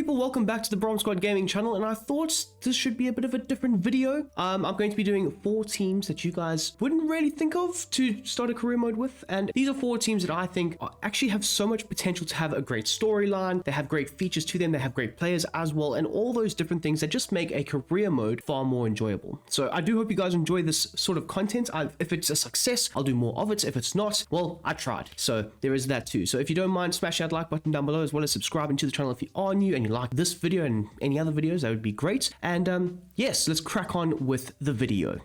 people, welcome back to the Brom Squad Gaming channel, and I thought this should be a bit of a different video. I'm going to be doing 4 teams that you guys wouldn't really think of to start a career mode with, and these are 4 teams that I think actually have so much potential to have a great storyline, they have great features to them, they have great players as well, and all those different things that just make a career mode far more enjoyable. So I do hope you guys enjoy this sort of content. If it's a success, I'll do more of it. If it's not, well, I tried. So there is that too. So if you don't mind, smash that like button down below, as well as subscribing to the channel if you are new and you like this video and any other videos, that would be great. And yes, let's crack on with the video.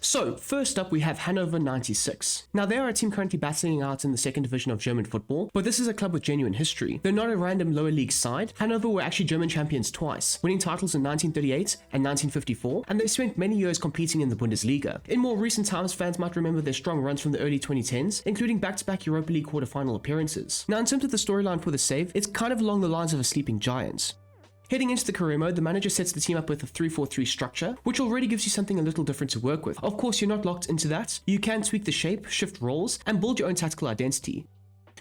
So, first up we have Hannover 96. Now they are a team currently battling out in the 2nd division of German football, but this is a club with genuine history. They're not a random lower league side. Hannover were actually German champions twice, winning titles in 1938 and 1954, and they spent many years competing in the Bundesliga. In more recent times, fans might remember their strong runs from the early 2010s, including back-to-back Europa League quarter-final appearances. Now in terms of the storyline for the save, it's kind of along the lines of a sleeping giant. Heading into the career mode, the manager sets the team up with a 3-4-3 structure, which already gives you something a little different to work with. Of course, you're not locked into that. You can tweak the shape, shift roles, and build your own tactical identity.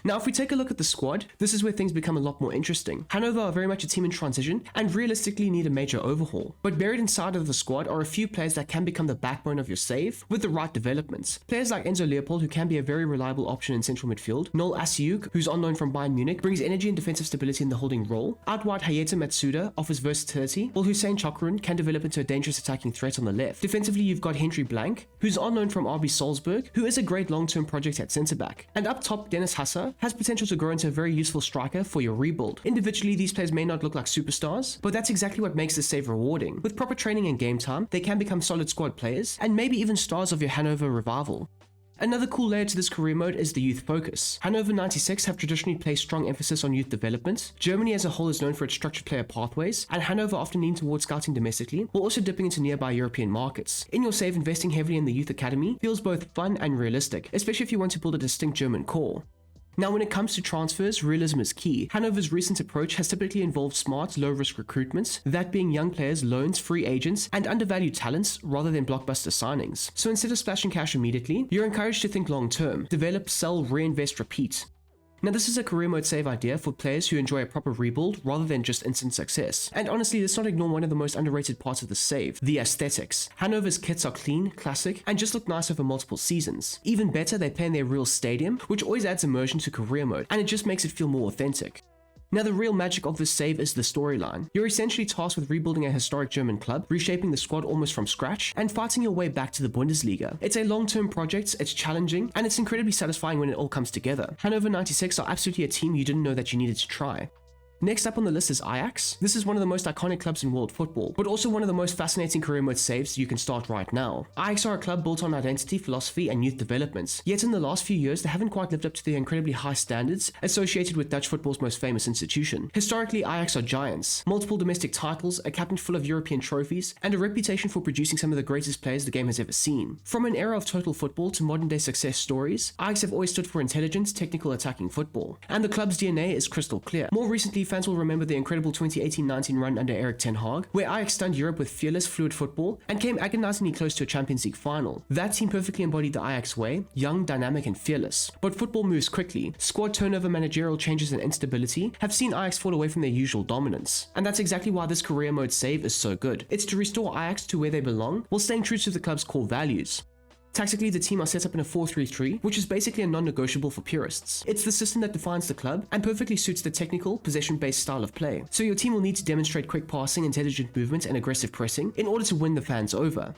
Now, if we take a look at the squad, this is where things become a lot more interesting. Hannover are very much a team in transition and realistically need a major overhaul. But buried inside of the squad are a few players that can become the backbone of your save with the right developments. Players like Enzo Leopold, who can be a very reliable option in central midfield. Noel Asiuk, who's on loan from Bayern Munich, brings energy and defensive stability in the holding role. Out wide, Hayeta Matsuda offers versatility, while Hussein Chokran can develop into a dangerous attacking threat on the left. Defensively, you've got Henry Blank, who's on loan from RB Salzburg, who is a great long-term project at centre-back. And up top, Dennis Hasser has potential to grow into a very useful striker for your rebuild. Individually, these players may not look like superstars, but that's exactly what makes this save rewarding. With proper training and game time, they can become solid squad players, and maybe even stars of your Hannover revival. Another cool layer to this career mode is the youth focus. Hannover 96 have traditionally placed strong emphasis on youth development. Germany as a whole is known for its structured player pathways, and Hannover often lean towards scouting domestically, while also dipping into nearby European markets. In your save, investing heavily in the youth academy feels both fun and realistic, especially if you want to build a distinct German core. Now, when it comes to transfers, realism is key. Hannover's recent approach has typically involved smart, low-risk recruitments, that being young players, loans, free agents, and undervalued talents rather than blockbuster signings. So instead of splashing cash immediately, you're encouraged to think long-term, develop, sell, reinvest, repeat. Now this is a career mode save idea for players who enjoy a proper rebuild rather than just instant success. And honestly, let's not ignore one of the most underrated parts of the save, the aesthetics. Hannover's kits are clean, classic, and just look nice over multiple seasons. Even better, they play in their real stadium, which always adds immersion to career mode, and it just makes it feel more authentic. Now the real magic of this save is the storyline. You're essentially tasked with rebuilding a historic German club, reshaping the squad almost from scratch, and fighting your way back to the Bundesliga. It's a long-term project, it's challenging, and it's incredibly satisfying when it all comes together. Hannover 96 are absolutely a team you didn't know that you needed to try. Next up on the list is Ajax. This is one of the most iconic clubs in world football, but also one of the most fascinating career mode saves you can start right now. Ajax are a club built on identity, philosophy, and youth developments. Yet in the last few years, they haven't quite lived up to the incredibly high standards associated with Dutch football's most famous institution. Historically, Ajax are giants. Multiple domestic titles, a cabinet full of European trophies, and a reputation for producing some of the greatest players the game has ever seen. From an era of total football to modern-day success stories, Ajax have always stood for intelligent, technical attacking football. And the club's DNA is crystal clear. More recently, fans will remember the incredible 2018-19 run under Erik ten Hag, where Ajax stunned Europe with fearless, fluid football and came agonizingly close to a Champions League final. That team perfectly embodied the Ajax way, young, dynamic, and fearless. But football moves quickly. Squad turnover, managerial changes, and instability have seen Ajax fall away from their usual dominance. And that's exactly why this career mode save is so good. It's to restore Ajax to where they belong, while staying true to the club's core values. Tactically, the team are set up in a 4-3-3, which is basically a non-negotiable for purists. It's the system that defines the club and perfectly suits the technical, possession-based style of play. So your team will need to demonstrate quick passing, intelligent movement, and aggressive pressing in order to win the fans over.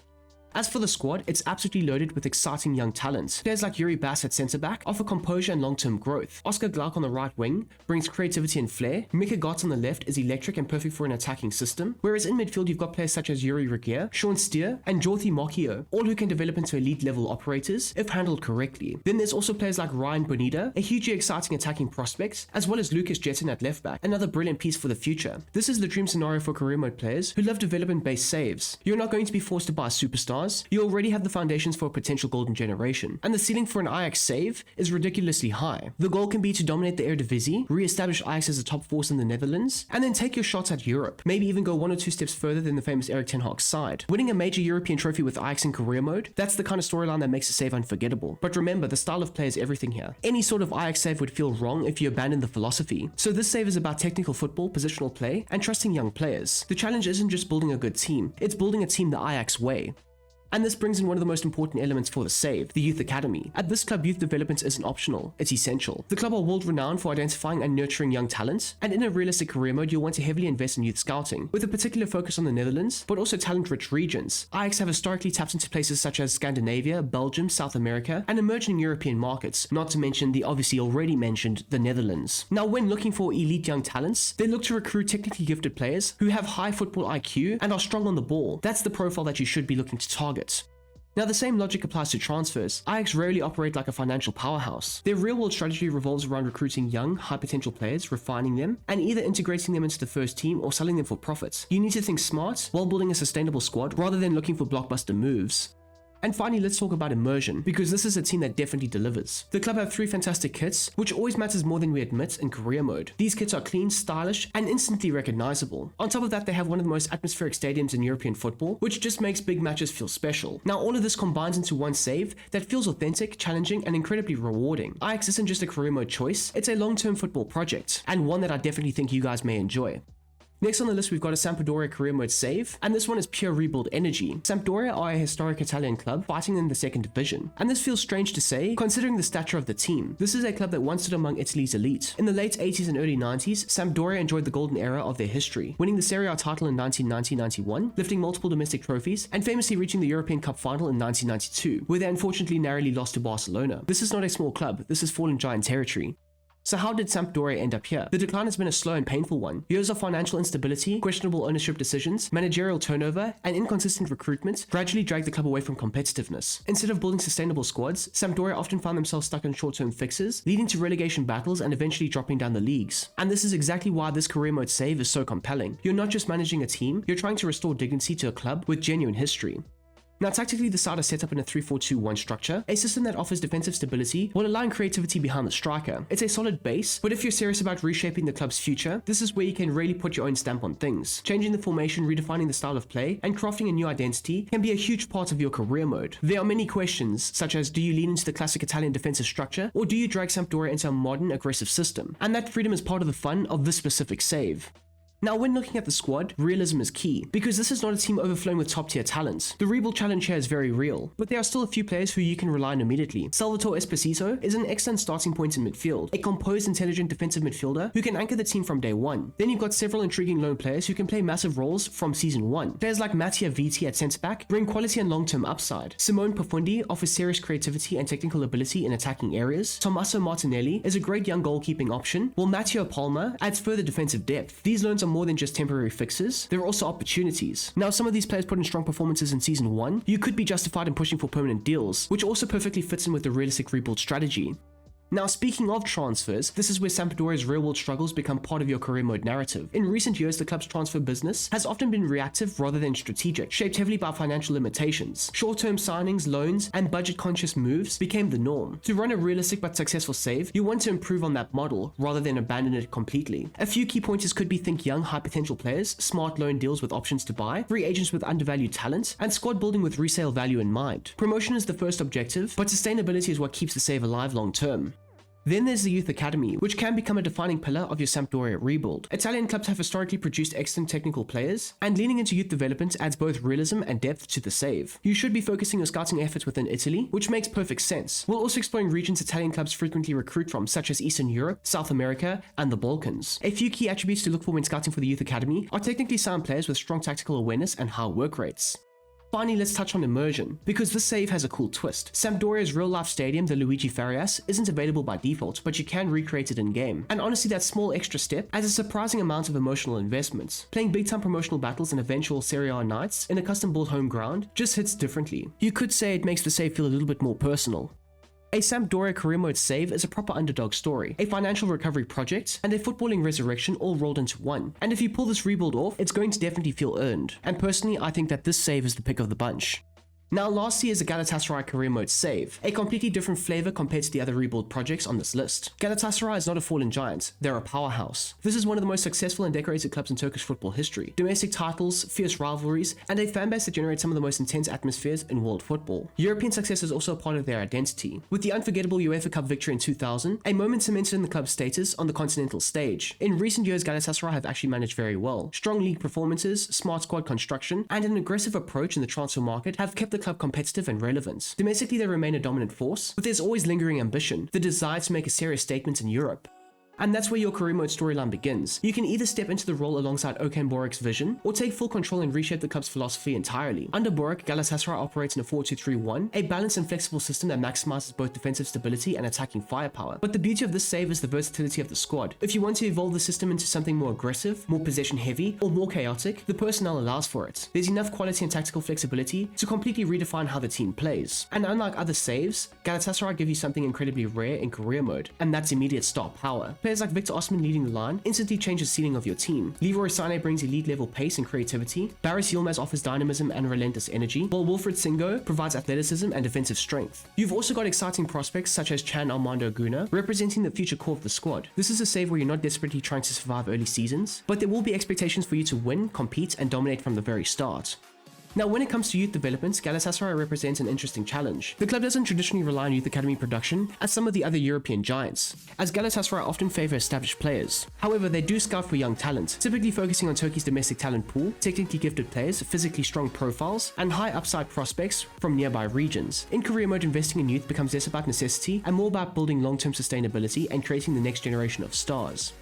As for the squad, it's absolutely loaded with exciting young talent. Players like Yuri Bass at centre-back offer composure and long-term growth. Oscar Glauc on the right wing brings creativity and flair. Mika Gotts on the left is electric and perfect for an attacking system. Whereas in midfield, you've got players such as Yuri Regier, Sean Steer, and Jorthi Mokio, all who can develop into elite-level operators if handled correctly. Then there's also players like Ryan Bonita, a hugely exciting attacking prospect, as well as Lucas Jetton at left-back, another brilliant piece for the future. This is the dream scenario for career mode players who love development-based saves. You're not going to be forced to buy superstars, stars, you already have the foundations for a potential golden generation, and the ceiling for an Ajax save is ridiculously high. The goal can be to dominate the Eredivisie, re-establish Ajax as a top force in the Netherlands, and then take your shots at Europe, maybe even go 1 or 2 steps further than the famous Erik ten Hag's side. Winning a major European trophy with Ajax in career mode, that's the kind of storyline that makes a save unforgettable. But remember, the style of play is everything here. Any sort of Ajax save would feel wrong if you abandon the philosophy. So this save is about technical football, positional play, and trusting young players. The challenge isn't just building a good team, it's building a team the Ajax way. And this brings in one of the most important elements for the save, the youth academy. At this club, youth development isn't optional, it's essential. The club are world renowned for identifying and nurturing young talent, and in a realistic career mode, you'll want to heavily invest in youth scouting, with a particular focus on the Netherlands, but also talent-rich regions. Ajax have historically tapped into places such as Scandinavia, Belgium, South America, and emerging European markets, not to mention the obviously already mentioned the Netherlands. Now, when looking for elite young talents, they look to recruit technically gifted players who have high football IQ and are strong on the ball. That's the profile that you should be looking to target. Now, the same logic applies to transfers. Ajax rarely operate like a financial powerhouse. Their real-world strategy revolves around recruiting young, high-potential players, refining them, and either integrating them into the first team or selling them for profits. You need to think smart while building a sustainable squad rather than looking for blockbuster moves. And finally, let's talk about immersion, because this is a team that definitely delivers. The club have 3 fantastic kits, which always matters more than we admit in career mode. These kits are clean, stylish, and instantly recognizable. On top of that, they have one of the most atmospheric stadiums in European football, which just makes big matches feel special. Now, all of this combines into one save that feels authentic, challenging, and incredibly rewarding. Ajax isn't just a career mode choice, it's a long-term football project, and one that I definitely think you guys may enjoy. Next on the list, we've got a Sampdoria career mode save, and this one is pure rebuild energy. Sampdoria are a historic Italian club fighting in the 2nd division, and this feels strange to say considering the stature of the team. This is a club that once stood among Italy's elite. In the late 80s and early 90s, Sampdoria enjoyed the golden era of their history, winning the Serie A title in 1990-91, lifting multiple domestic trophies, and famously reaching the European Cup final in 1992, where they unfortunately narrowly lost to Barcelona. This is not a small club, this is fallen giant territory. So how did Sampdoria end up here? The decline has been a slow and painful one. Years of financial instability, questionable ownership decisions, managerial turnover, and inconsistent recruitment gradually dragged the club away from competitiveness. Instead of building sustainable squads, Sampdoria often found themselves stuck in short-term fixes, leading to relegation battles and eventually dropping down the leagues. And this is exactly why this career mode save is so compelling. You're not just managing a team, you're trying to restore dignity to a club with genuine history. Now, tactically, the side is set up in a 3-4-2-1 structure, a system that offers defensive stability while allowing creativity behind the striker. It's a solid base, but if you're serious about reshaping the club's future, this is where you can really put your own stamp on things. Changing the formation, redefining the style of play, and crafting a new identity can be a huge part of your career mode. There are many questions, such as do you lean into the classic Italian defensive structure, or do you drag Sampdoria into a modern, aggressive system? And that freedom is part of the fun of this specific save. Now, when looking at the squad, realism is key, because this is not a team overflowing with top-tier talent. The rebuild challenge here is very real, but there are still a few players who you can rely on immediately. Salvatore Esposito is an excellent starting point in midfield, a composed, intelligent defensive midfielder who can anchor the team from day one. Then you've got several intriguing lone players who can play massive roles from season 1. Players like Mattia Viti at centre-back bring quality and long-term upside. Simone Profundi offers serious creativity and technical ability in attacking areas. Tommaso Martinelli is a great young goalkeeping option, while Matteo Palma adds further defensive depth. These loans are more than just temporary fixes, there are also opportunities. Now, some of these players put in strong performances in season 1, you could be justified in pushing for permanent deals, which also perfectly fits in with the realistic rebuild strategy. Now, speaking of transfers, this is where Sampdoria's real-world struggles become part of your career mode narrative. In recent years, the club's transfer business has often been reactive rather than strategic, shaped heavily by financial limitations. Short-term signings, loans, and budget-conscious moves became the norm. To run a realistic but successful save, you want to improve on that model rather than abandon it completely. A few key pointers could be think young, high-potential players, smart loan deals with options to buy, free agents with undervalued talent, and squad building with resale value in mind. Promotion is the first objective, but sustainability is what keeps the save alive long-term. Then there's the Youth Academy, which can become a defining pillar of your Sampdoria rebuild. Italian clubs have historically produced excellent technical players, and leaning into youth development adds both realism and depth to the save. You should be focusing your scouting efforts within Italy, which makes perfect sense, while also exploring regions Italian clubs frequently recruit from, such as Eastern Europe, South America, and the Balkans. A few key attributes to look for when scouting for the Youth Academy are technically sound players with strong tactical awareness and high work rates. Finally, let's touch on immersion, because this save has a cool twist. Sampdoria's real-life stadium, the Luigi Farias, isn't available by default, but you can recreate it in-game. And honestly, that small extra step adds a surprising amount of emotional investment. Playing big-time promotional battles and eventual Serie A nights in a custom-built home ground just hits differently. You could say it makes the save feel a little bit more personal. A Sampdoria career mode save is a proper underdog story, a financial recovery project, and a footballing resurrection all rolled into one. And if you pull this rebuild off, it's going to definitely feel earned. And personally, I think that this save is the pick of the bunch. Now lastly is the Galatasaray career mode save, a completely different flavor compared to the other rebuild projects on this list. Galatasaray is not a fallen giant, they're a powerhouse. This is one of the most successful and decorated clubs in Turkish football history. Domestic titles, fierce rivalries, and a fanbase that generates some of the most intense atmospheres in world football. European success is also a part of their identity, with the unforgettable UEFA Cup victory in 2000, a moment cemented in the club's status on the continental stage. In recent years, Galatasaray have actually managed very well. Strong league performances, smart squad construction, and an aggressive approach in the transfer market have kept the club competitive and relevant. Domestically, they remain a dominant force, but there's always lingering ambition, the desire to make a serious statement in Europe. And that's where your career mode storyline begins. You can either step into the role alongside Okan Buruk's vision, or take full control and reshape the club's philosophy entirely. Under Buruk, Galatasaray operates in a 4-2-3-1, a balanced and flexible system that maximizes both defensive stability and attacking firepower. But the beauty of this save is the versatility of the squad. If you want to evolve the system into something more aggressive, more possession heavy, or more chaotic, the personnel allows for it. There's enough quality and tactical flexibility to completely redefine how the team plays. And unlike other saves, Galatasaray give you something incredibly rare in career mode, and that's immediate star power. Players like Victor Osman leading the line instantly change the ceiling of your team. Leroy Sané brings elite level pace and creativity. Baris Yilmaz offers dynamism and relentless energy, while Wilfried Singo provides athleticism and defensive strength. You've also got exciting prospects such as Chan Armando Guna, representing the future core of the squad. This is a save where you're not desperately trying to survive early seasons, but there will be expectations for you to win, compete, and dominate from the very start. Now, when it comes to youth development, Galatasaray represents an interesting challenge. The club doesn't traditionally rely on youth academy production as some of the other European giants, as Galatasaray often favor established players. However, they do scout for young talent, typically focusing on Turkey's domestic talent pool, technically gifted players, physically strong profiles, and high upside prospects from nearby regions. In career mode, investing in youth becomes less about necessity and more about building long-term sustainability and creating the next generation of stars.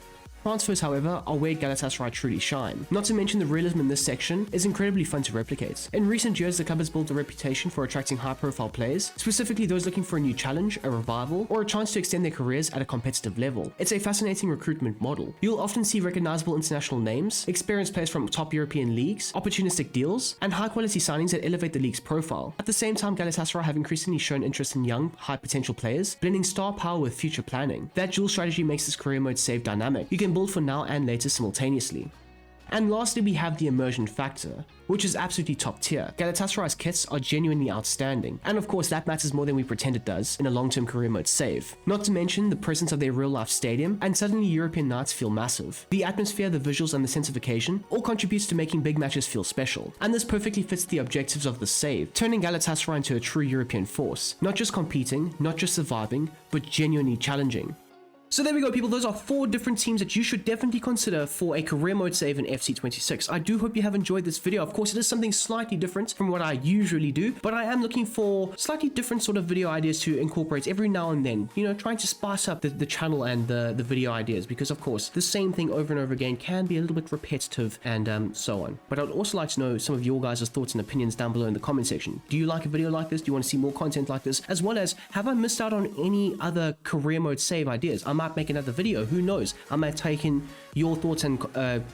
Transfers, however, are where Galatasaray truly shine. Not to mention the realism in this section is incredibly fun to replicate. In recent years, the club has built a reputation for attracting high-profile players, specifically those looking for a new challenge, a revival, or a chance to extend their careers at a competitive level. It's a fascinating recruitment model. You'll often see recognizable international names, experienced players from top European leagues, opportunistic deals, and high-quality signings that elevate the league's profile. At the same time, Galatasaray have increasingly shown interest in young, high-potential players, blending star power with future planning. That dual strategy makes this career mode save dynamic. You can build for now and later simultaneously. And lastly, we have the immersion factor, which is absolutely top tier. Galatasaray's kits are genuinely outstanding, and of course that matters more than we pretend it does in a long-term career mode save. Not to mention the presence of their real-life stadium, and suddenly European nights feel massive. The atmosphere, the visuals, and the sense of occasion all contributes to making big matches feel special, and this perfectly fits the objectives of the save, turning Galatasaray into a true European force, not just competing, not just surviving, but genuinely challenging. So there we go, people. Those are 4 different teams that you should definitely consider for a career mode save in FC26. I do hope you have enjoyed this video. Of course, it is something slightly different from what I usually do, but I am looking for slightly different sort of video ideas to incorporate every now and then, you know, trying to spice up the channel and the video ideas, because of course the same thing over and over again can be a little bit repetitive and so on. But I'd also like to know some of your guys' thoughts and opinions down below in the comment section. Do you like a video like this? Do you want to see more content like this? As well as, have I missed out on any other career mode save ideas? I might make another video, who knows? I might take in your thoughts and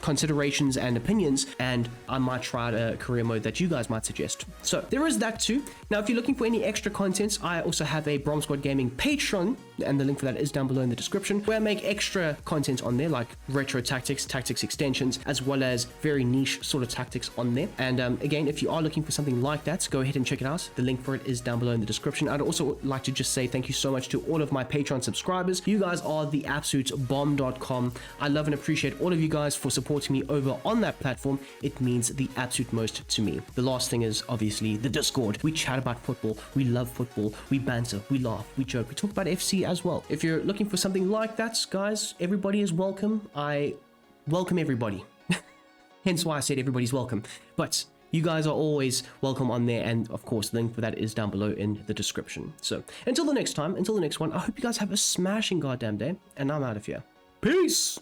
considerations and opinions, and I might try out a career mode that you guys might suggest. So there is that too. Now, if you're looking for any extra content, I also have a Brom Squad Gaming Patreon, and the link for that is down below in the description, where I make extra content on there, like retro tactics, tactics extensions, as well as very niche sort of tactics on there. And again, if you are looking for something like that, go ahead and check it out. The link for it is down below in the description. I'd also like to just say thank you so much to all of my Patreon subscribers. You guys are the absolute bomb.com. I love and appreciate all of you guys for supporting me over on that platform. It means the absolute most to me. The last thing is obviously the Discord. We chat about football, we love football, we banter, we laugh, we joke, we talk about FC as well. If you're looking for something like that, guys, everybody is welcome. I welcome everybody. Hence why I said everybody's welcome. But you guys are always welcome on there, and of course the link for that is down below in the description. So until the next time, until the next one, I hope you guys have a smashing goddamn day, and I'm out of here. Peace!